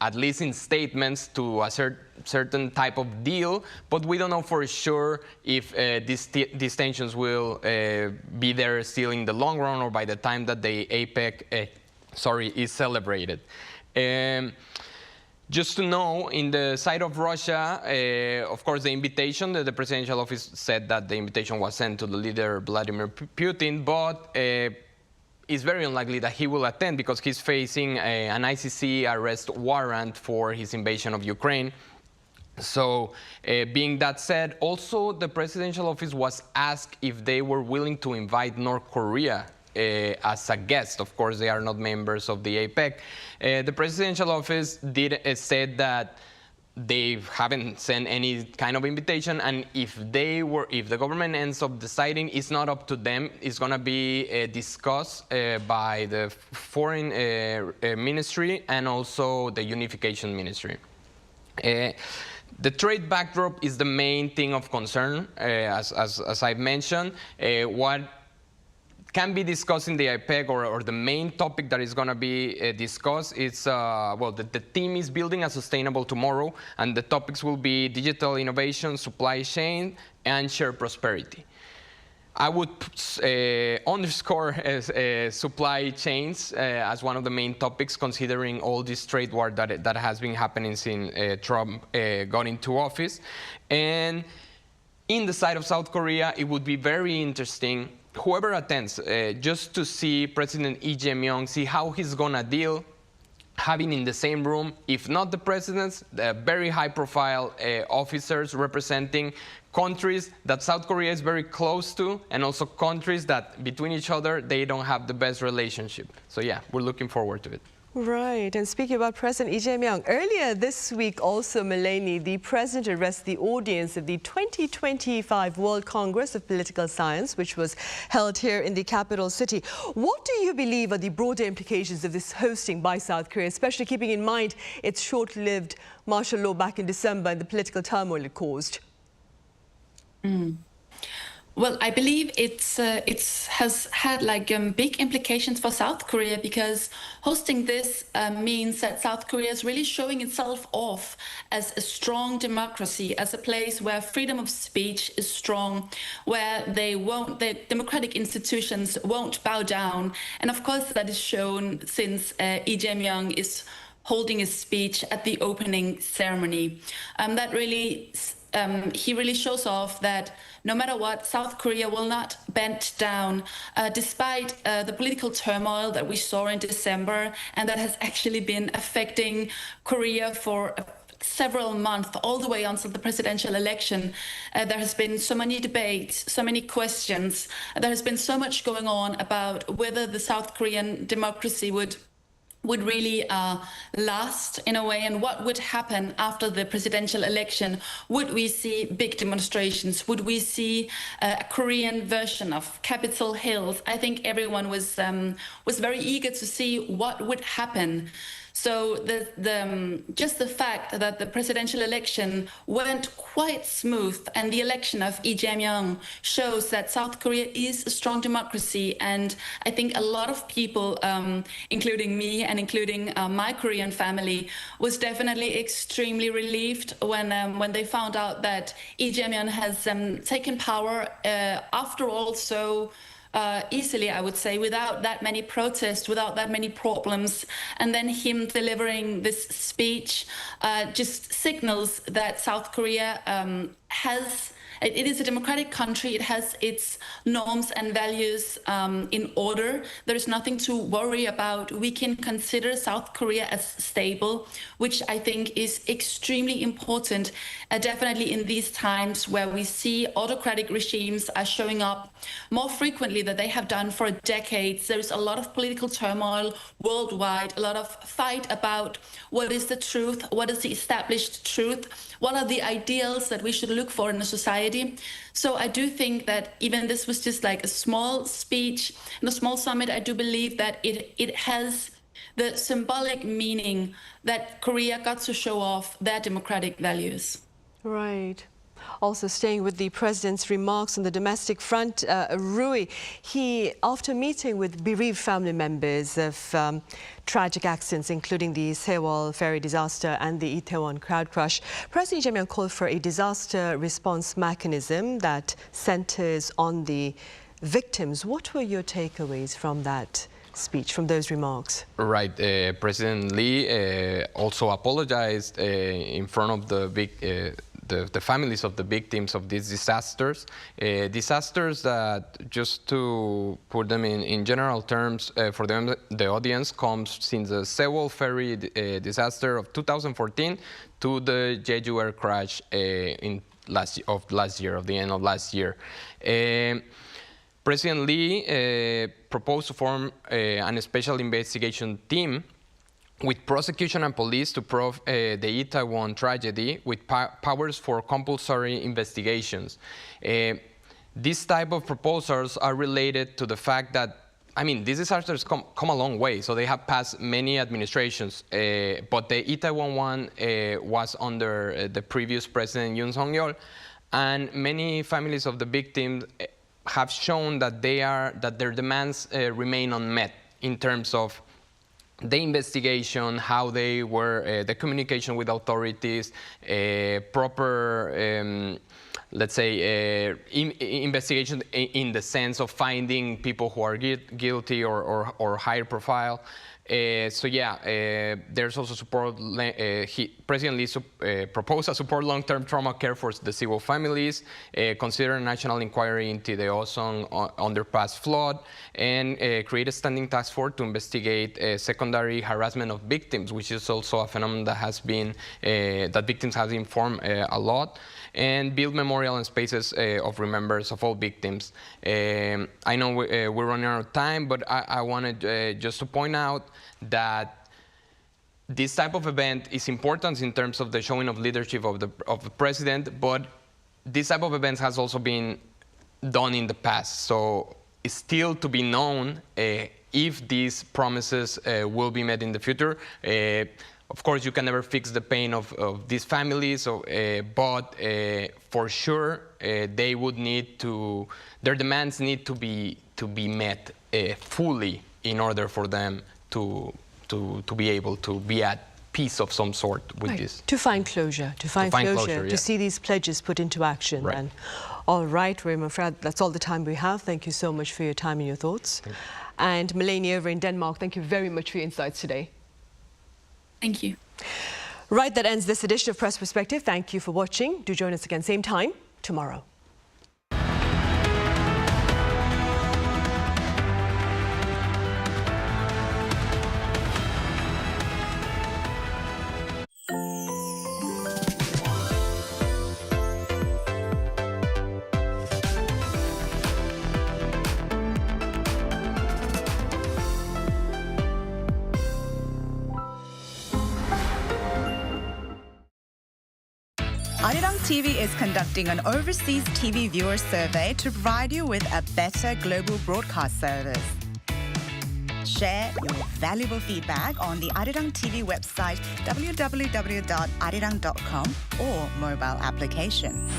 at least in statements, to a certain type of deal, but we don't know for sure if these tensions will be there still in the long run or by the time that the APEC is celebrated. Just to know, in the side of Russia, of course, the invitation, the presidential office said that the invitation was sent to the leader Vladimir Putin, but it's very unlikely that he will attend because he's facing an ICC arrest warrant for his invasion of Ukraine. So, being that said, also the presidential office was asked if they were willing to invite North Korea as a guest. Of course, they are not members of the APEC. The presidential office said that they haven't sent any kind of invitation, and if the government ends up deciding, it's not up to them. It's going to be discussed by the foreign ministry and also the unification ministry. The trade backdrop is the main thing of concern, as I've mentioned. What can be discussed in the APEC, or the main topic that is going to be discussed is, well, the theme is building a sustainable tomorrow, and the topics will be digital innovation, supply chain, and shared prosperity. I would underscore supply chains as one of the main topics, considering all this trade war that has been happening since Trump got into office. And in the side of South Korea, it would be very interesting, whoever attends, just to see President Lee Jae Myung, see how he's going to deal, having in the same room, if not the presidents, the very high-profile officers representing countries that South Korea is very close to, and also countries that between each other they don't have the best relationship. So yeah, we're looking forward to it. Right, and speaking about President Lee Jae Myung, earlier this week also, Melanie, the president addressed the audience of the 2025 World Congress of Political Science, which was held here in the capital city. What do you believe are the broader implications of this hosting by South Korea, especially keeping in mind its short-lived martial law back in December and the political turmoil it caused? Well, I believe it has had big implications for South Korea, because hosting this means that South Korea is really showing itself off as a strong democracy, as a place where freedom of speech is strong, where the democratic institutions won't bow down. And of course, that is shown since Lee Jae Myung is holding his speech at the opening ceremony. He really shows off that no matter what, South Korea will not bend down, despite the political turmoil that we saw in December, and that has actually been affecting Korea for several months, all the way until the presidential election. There has been so many debates, so many questions. There has been so much going on about whether the South Korean democracy would really last in a way, and what would happen after the presidential election. Would we see big demonstrations? Would we see a Korean version of Capitol Hill? I think everyone was very eager to see what would happen. So just the fact that the presidential election went quite smooth, and the election of Lee Jae Myung shows that South Korea is a strong democracy. And I think a lot of people, including me and including my Korean family, was definitely extremely relieved when they found out that Lee Jae Myung has taken power after all so easily, I would say, without that many protests, without that many problems. And then him delivering this speech just signals that South Korea it is a democratic country. It has its norms and values in order. There is nothing to worry about. We can consider South Korea as stable, which I think is extremely important, definitely in these times where we see autocratic regimes are showing up more frequently than they have done for decades. There's a lot of political turmoil worldwide, a lot of fight about what is the truth, what is the established truth, what are the ideals that we should look for in a society. So I do think that even this was just like a small speech and a small summit, I do believe that it has the symbolic meaning that Korea got to show off their democratic values. Right. Also staying with the president's remarks on the domestic front, Rui, after meeting with bereaved family members of tragic accidents, including the Sewol ferry disaster and the Itaewon crowd crush, President Lee Jae Myung called for a disaster response mechanism that centers on the victims. What were your takeaways from that speech, from those remarks? Right. President Lee also apologized in front of the the families of the victims of these disasters. Disasters that, just to put them in general terms for the audience, comes since the Sewol ferry disaster of 2014 to the Jeju air crash of the end of last year. President Lee proposed to form a special investigation team with prosecution and police to probe the Itaewon tragedy with powers for compulsory investigations. These type of proposals are related to the fact that, I mean, these disasters come a long way, so they have passed many administrations, but the Itaewon one was under the previous president, Yoon Song-yeol, and many families of the victims have shown that their demands remain unmet in terms of the investigation, how they were, the communication with authorities, proper, let's say, investigation in the sense of finding people who are guilty or higher profile. So yeah, there's also support. President Lee proposed a support long-term trauma care for the Sewol families, consider a national inquiry into the Osong underpass flood, and create a standing task force to investigate secondary harassment of victims, which is also a phenomenon that has been that victims have informed a lot, and build memorial and spaces of remembrance of all victims. I know we're running out of time, but I wanted just to point out that this type of event is important in terms of the showing of leadership of the president, but this type of events has also been done in the past. So it's still to be known if these promises will be met in the future. Of course, you can never fix the pain of these families, but for sure, they would need to, their demands need to be met fully in order for them to be able to be at peace of some sort with this. To find closure, to see these pledges put into action. Right. And all right, Raymond Frad, that's all the time we have. Thank you so much for your time and your thoughts. And Melanie over in Denmark, thank you very much for your insights today. Thank you. Right, that ends this edition of Press Perspective. Thank you for watching. Do join us again same time tomorrow. Arirang TV is conducting an overseas TV viewer survey to provide you with a better global broadcast service. Share your valuable feedback on the Arirang TV website www.arirang.com or mobile application.